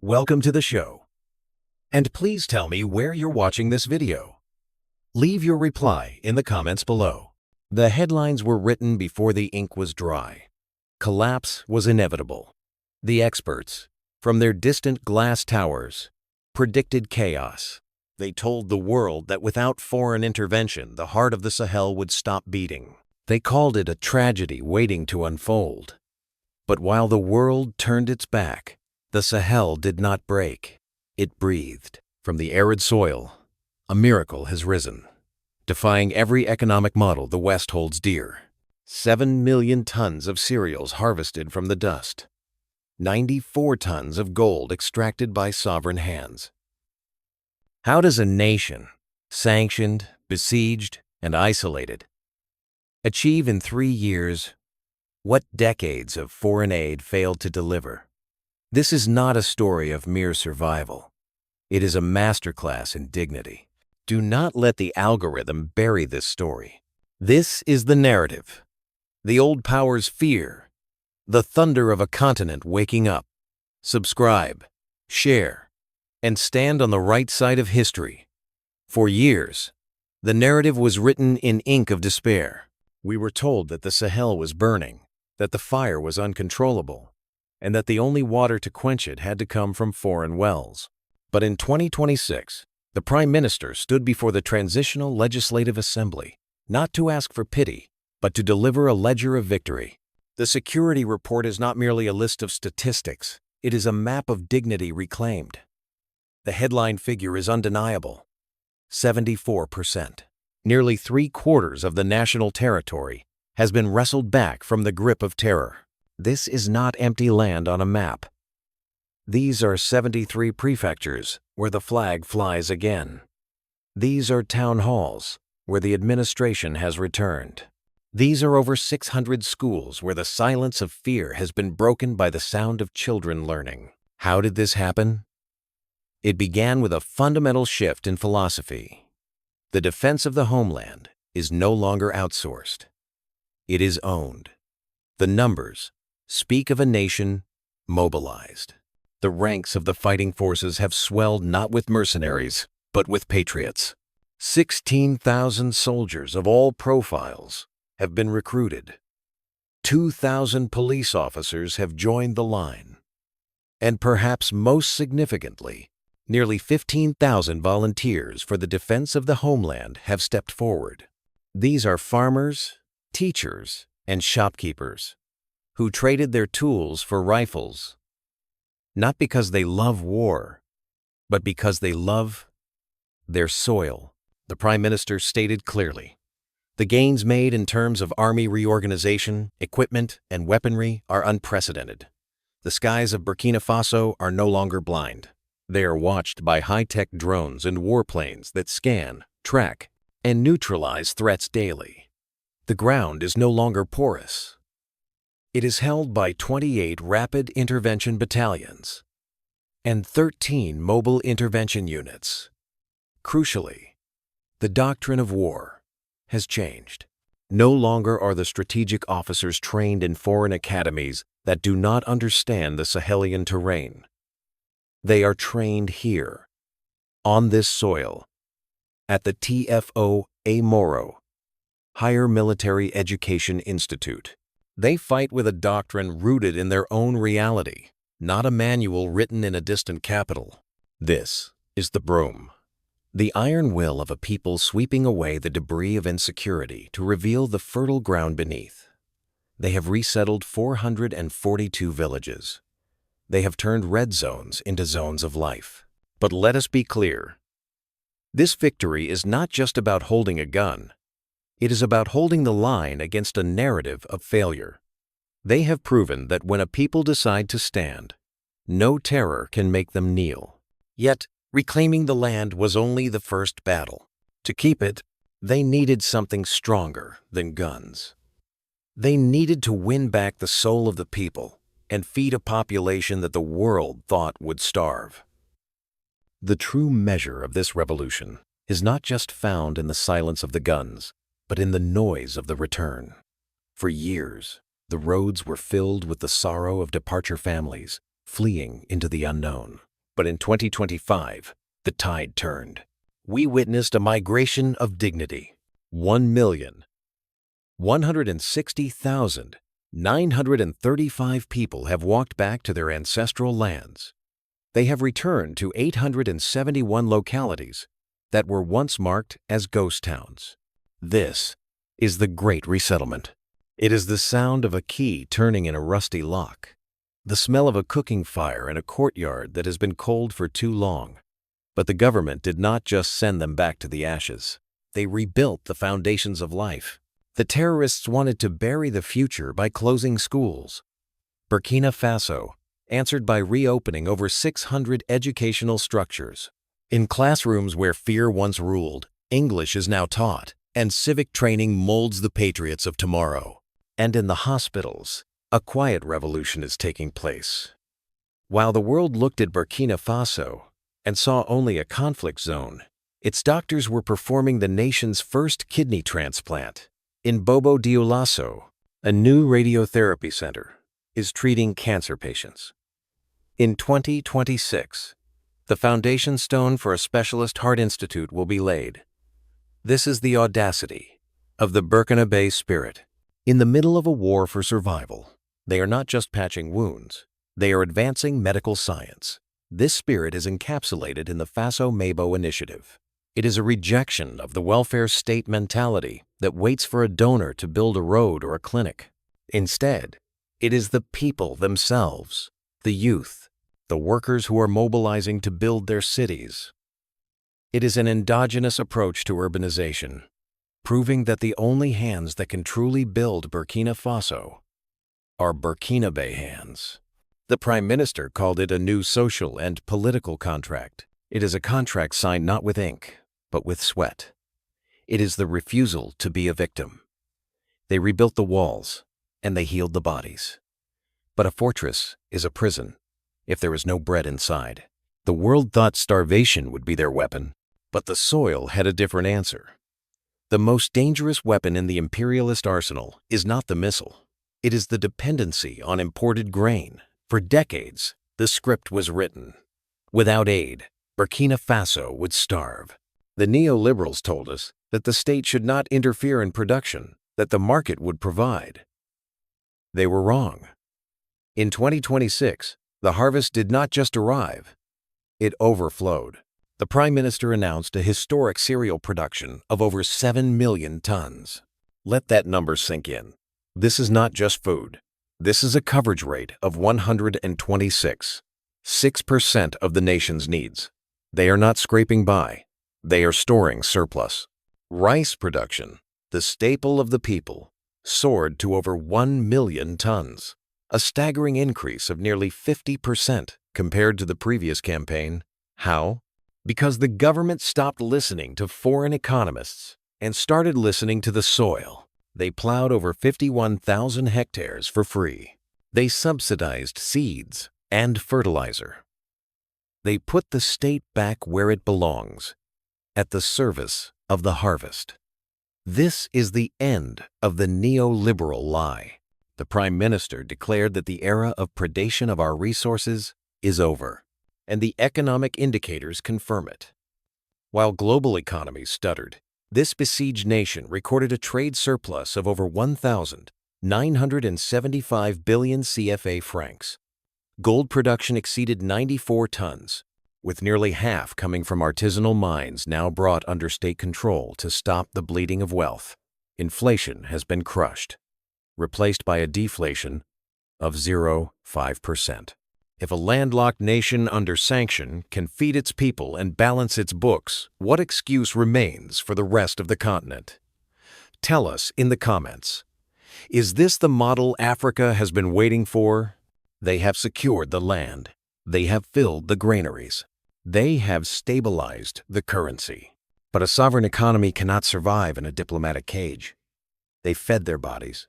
Welcome to the show. And please tell me where you're watching this video. Leave your reply in the comments below. The headlines were written before the ink was dry. Collapse was inevitable. The experts, from their distant glass towers, predicted chaos. They told the world that without foreign intervention, the heart of the Sahel would stop beating. They called it a tragedy waiting to unfold. But while the world turned its back, the Sahel did not break. It breathed. From the arid soil, a miracle has risen, defying every economic model the West holds dear. 7 million tons of cereals harvested from the dust. 94 tons of gold extracted by sovereign hands. How does a nation, sanctioned, besieged, and isolated, achieve in 3 years what decades of foreign aid failed to deliver? This is not a story of mere survival. It is a masterclass in dignity. Do not let the algorithm bury this story. This is the narrative. The old powers fear. The thunder of a continent waking up. Subscribe, share, and stand on the right side of history. For years, the narrative was written in ink of despair. We were told that the Sahel was burning, that the fire was uncontrollable, and that the only water to quench it had to come from foreign wells. But in 2026, the Prime Minister stood before the Transitional Legislative Assembly, not to ask for pity, but to deliver a ledger of victory. The security report is not merely a list of statistics, it is a map of dignity reclaimed. The headline figure is undeniable: 74%. Nearly 3/4 of the national territory has been wrestled back from the grip of terror. This is not empty land on a map. These are 73 prefectures where the flag flies again. These are town halls where the administration has returned. These are over 600 schools where the silence of fear has been broken by the sound of children learning. How did this happen? It began with a fundamental shift in philosophy. The defense of the homeland is no longer outsourced. It is owned. The numbers speak of a nation mobilized. The ranks of the fighting forces have swelled not with mercenaries, but with patriots. 16,000 soldiers of all profiles have been recruited. 2,000 police officers have joined the line. And perhaps most significantly, nearly 15,000 volunteers for the defense of the homeland have stepped forward. These are farmers, teachers, and shopkeepers who traded their tools for rifles, not because they love war, but because they love their soil. The Prime Minister stated clearly, the gains made in terms of army reorganization, equipment, and weaponry are unprecedented. The skies of Burkina Faso are no longer blind. They are watched by high-tech drones and warplanes that scan, track, and neutralize threats daily. The ground is no longer porous. It is held by 28 rapid intervention battalions and 13 mobile intervention units. Crucially, the doctrine of war has changed. No longer are the strategic officers trained in foreign academies that do not understand the Sahelian terrain. They are trained here, on this soil, at the TFO Moro, Higher Military Education Institute. They fight with a doctrine rooted in their own reality, not a manual written in a distant capital. This is the broom. The iron will of a people sweeping away the debris of insecurity to reveal the fertile ground beneath. They have resettled 442 villages. They have turned red zones into zones of life. But let us be clear. This victory is not just about holding a gun. It is about holding the line against a narrative of failure. They have proven that when a people decide to stand, no terror can make them kneel. Yet, reclaiming the land was only the first battle. To keep it, they needed something stronger than guns. They needed to win back the soul of the people and feed a population that the world thought would starve. The true measure of this revolution is not just found in the silence of the guns, but in the noise of the return. For years, the roads were filled with the sorrow of departure families fleeing into the unknown. But in 2025, the tide turned. We witnessed a migration of dignity. 1,160,935 people have walked back to their ancestral lands. They have returned to 871 localities that were once marked as ghost towns. This is the Great Resettlement. It is the sound of a key turning in a rusty lock, the smell of a cooking fire in a courtyard that has been cold for too long. But the government did not just send them back to the ashes. They rebuilt the foundations of life. The terrorists wanted to bury the future by closing schools. Burkina Faso answered by reopening over 600 educational structures. In classrooms where fear once ruled, English is now taught, and civic training molds the patriots of tomorrow. And in the hospitals, a quiet revolution is taking place. While the world looked at Burkina Faso and saw only a conflict zone, its doctors were performing the nation's first kidney transplant. In Bobo Dioulasso, a new radiotherapy center is treating cancer patients. In 2026, the foundation stone for a specialist heart institute will be laid. This is the audacity of the Burkinabe spirit. In the middle of a war for survival, they are not just patching wounds, they are advancing medical science. This spirit is encapsulated in the Faso Mabo initiative. It is a rejection of the welfare state mentality that waits for a donor to build a road or a clinic. Instead, it is the people themselves, the youth, the workers who are mobilizing to build their cities. It is an endogenous approach to urbanization, proving that the only hands that can truly build Burkina Faso are Burkinabe hands. The Prime Minister called it a new social and political contract. It is a contract signed not with ink, but with sweat. It is the refusal to be a victim. They rebuilt the walls, and they healed the bodies. But a fortress is a prison if there is no bread inside. The world thought starvation would be their weapon, but the soil had a different answer. The most dangerous weapon in the imperialist arsenal is not the missile. It is the dependency on imported grain. For decades, the script was written. Without aid, Burkina Faso would starve. The neoliberals told us that the state should not interfere in production, that the market would provide. They were wrong. In 2026, the harvest did not just arrive, it overflowed. The Prime Minister announced a historic cereal production of over 7 million tons. Let that number sink in. This is not just food. This is a coverage rate of 126, 6% of the nation's needs. They are not scraping by. They are storing surplus. Rice production, the staple of the people, soared to over 1 million tons, a staggering increase of nearly 50% compared to the previous campaign. How? Because the government stopped listening to foreign economists and started listening to the soil. They plowed over 51,000 hectares for free. They subsidized seeds and fertilizer. They put the state back where it belongs, at the service of the harvest. This is the end of the neoliberal lie. The Prime Minister declared that the era of predation of our resources is over, and the economic indicators confirm it. While global economies stuttered, this besieged nation recorded a trade surplus of over 1,975 billion CFA francs. Gold production exceeded 94 tons, with nearly half coming from artisanal mines now brought under state control to stop the bleeding of wealth. Inflation has been crushed, replaced by a deflation of 0.5%. If a landlocked nation under sanction can feed its people and balance its books, what excuse remains for the rest of the continent? Tell us in the comments. Is this the model Africa has been waiting for? They have secured the land. They have filled the granaries. They have stabilized the currency. But a sovereign economy cannot survive in a diplomatic cage. They fed their bodies.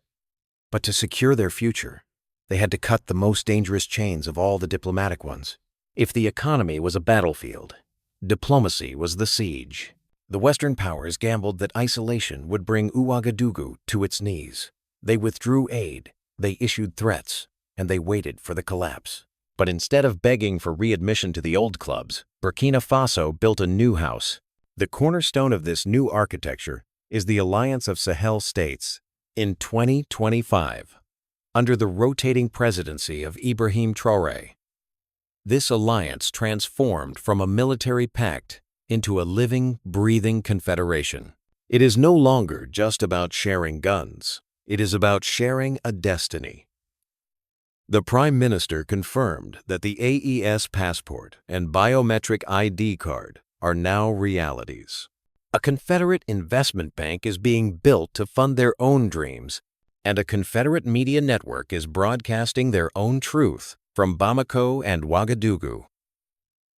But to secure their future, they had to cut the most dangerous chains of all the diplomatic ones. If the economy was a battlefield, diplomacy was the siege. The Western powers gambled that isolation would bring Ouagadougou to its knees. They withdrew aid, they issued threats, and they waited for the collapse. But instead of begging for readmission to the old clubs, Burkina Faso built a new house. The cornerstone of this new architecture is the Alliance of Sahel States. In 2025, under the rotating presidency of Ibrahim Traoré, this alliance transformed from a military pact into a living, breathing confederation. It is no longer just about sharing guns. It is about sharing a destiny. The Prime Minister confirmed that the AES passport and biometric ID card are now realities. A Confederate investment bank is being built to fund their own dreams, and a Confederate media network is broadcasting their own truth from Bamako and Ouagadougou.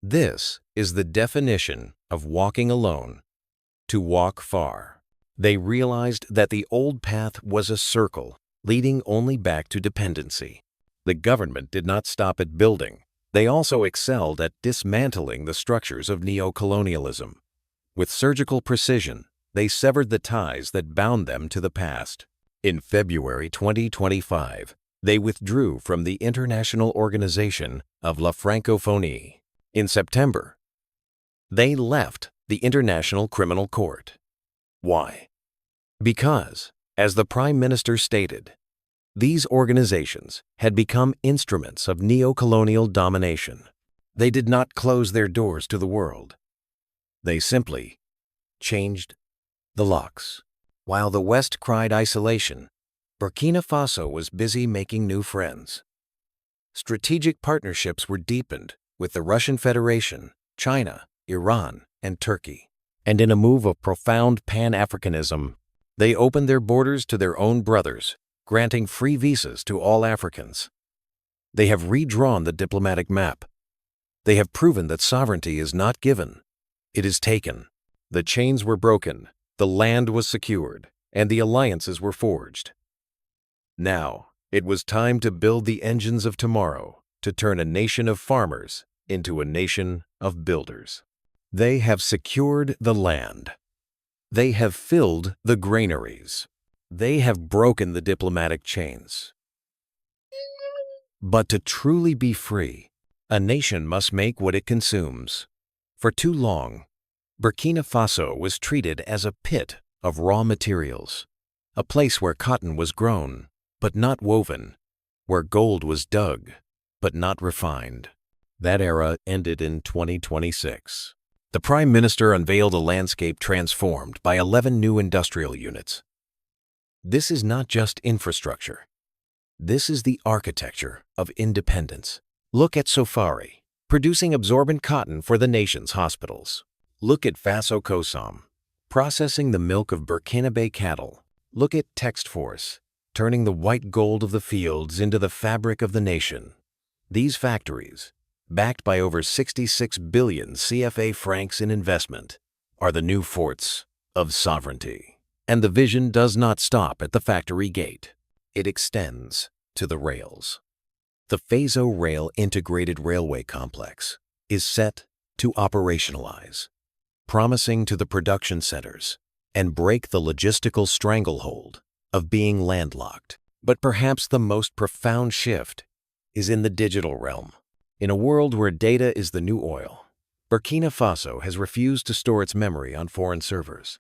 This is the definition of walking alone, to walk far. They realized that the old path was a circle, leading only back to dependency. The government did not stop at building. They also excelled at dismantling the structures of neocolonialism. With surgical precision, they severed the ties that bound them to the past. In February 2025, they withdrew from the International Organization of La Francophonie. In September, they left the International Criminal Court. Why? Because, as the Prime Minister stated, these organizations had become instruments of neocolonial domination. They did not close their doors to the world. They simply changed the locks. While the West cried isolation, Burkina Faso was busy making new friends. Strategic partnerships were deepened with the Russian Federation, China, Iran, and Turkey. And in a move of profound Pan-Africanism, they opened their borders to their own brothers, granting free visas to all Africans. They have redrawn the diplomatic map. They have proven that sovereignty is not given, it is taken. The chains were broken, the land was secured, and the alliances were forged. Now, it was time to build the engines of tomorrow, to turn a nation of farmers into a nation of builders. They have secured the land. They have filled the granaries. They have broken the diplomatic chains. But to truly be free, a nation must make what it consumes. For too long, Burkina Faso was treated as a pit of raw materials, a place where cotton was grown, but not woven, where gold was dug, but not refined. That era ended in 2026. The Prime Minister unveiled a landscape transformed by 11 new industrial units. This is not just infrastructure. This is the architecture of independence. Look at Sofari, producing absorbent cotton for the nation's hospitals. Look at Faso Kosam, processing the milk of Burkinabe cattle. Look at Textforce, turning the white gold of the fields into the fabric of the nation. These factories, backed by over 66 billion CFA francs in investment, are the new forts of sovereignty. And the vision does not stop at the factory gate. It extends to the rails. The Faso Rail Integrated Railway Complex is set to operationalize, promising to the production centers and break the logistical stranglehold of being landlocked. But perhaps the most profound shift is in the digital realm. In a world where data is the new oil, Burkina Faso has refused to store its memory on foreign servers.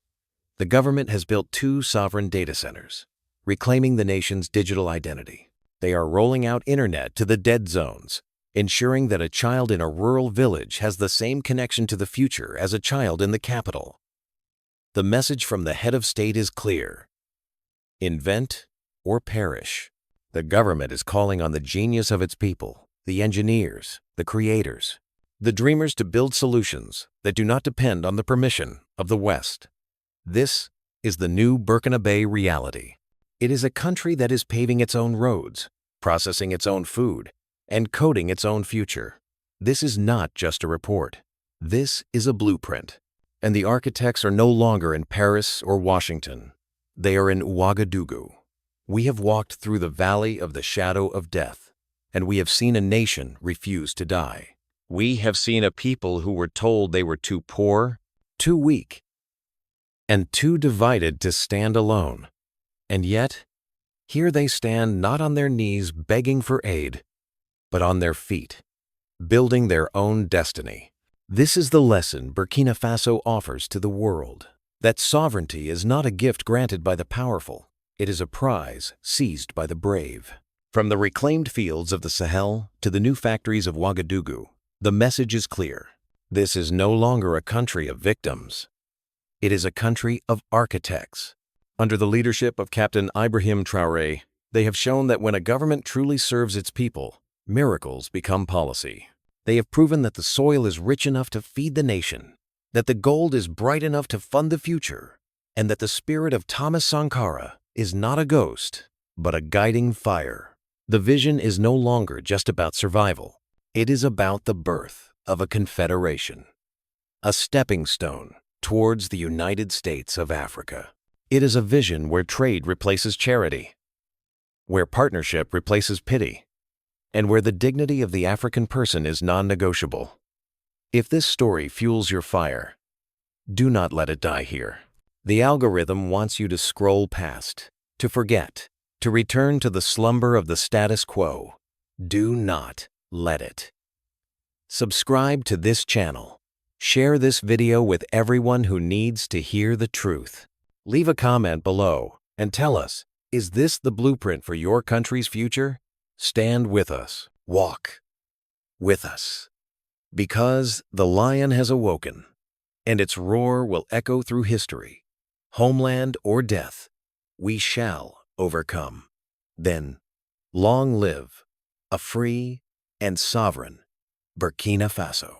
The government has built 2 sovereign data centers, reclaiming the nation's digital identity. They are rolling out internet to the dead zones, ensuring that a child in a rural village has the same connection to the future as a child in the capital. The message from the head of state is clear: invent or perish. The government is calling on the genius of its people, the engineers, the creators, the dreamers to build solutions that do not depend on the permission of the West. This is the new Burkinabe reality. It is a country that is paving its own roads, processing its own food, and coding its own future. This is not just a report. This is a blueprint. And the architects are no longer in Paris or Washington. They are in Ouagadougou. We have walked through the valley of the shadow of death, and we have seen a nation refuse to die. We have seen a people who were told they were too poor, too weak, and too divided to stand alone. And yet, here they stand not on their knees begging for aid, but on their feet, building their own destiny. This is the lesson Burkina Faso offers to the world, that sovereignty is not a gift granted by the powerful, it is a prize seized by the brave. From the reclaimed fields of the Sahel to the new factories of Ouagadougou, the message is clear. This is no longer a country of victims. It is a country of architects. Under the leadership of Captain Ibrahim Traoré, they have shown that when a government truly serves its people, miracles become policy. They have proven that the soil is rich enough to feed the nation, that the gold is bright enough to fund the future, and that the spirit of Thomas Sankara is not a ghost, but a guiding fire. The vision is no longer just about survival. It is about the birth of a confederation, a stepping stone towards the United States of Africa. It is a vision where trade replaces charity, where partnership replaces pity, and where the dignity of the African person is non-negotiable. If this story fuels your fire, do not let it die here. The algorithm wants you to scroll past, to forget, to return to the slumber of the status quo. Do not let it. Subscribe to this channel. Share this video with everyone who needs to hear the truth. Leave a comment below and tell us, is this the blueprint for your country's future? Stand with us. Walk with us. Because the lion has awoken, and its roar will echo through history. Homeland or death, we shall overcome. Then, long live a free and sovereign Burkina Faso.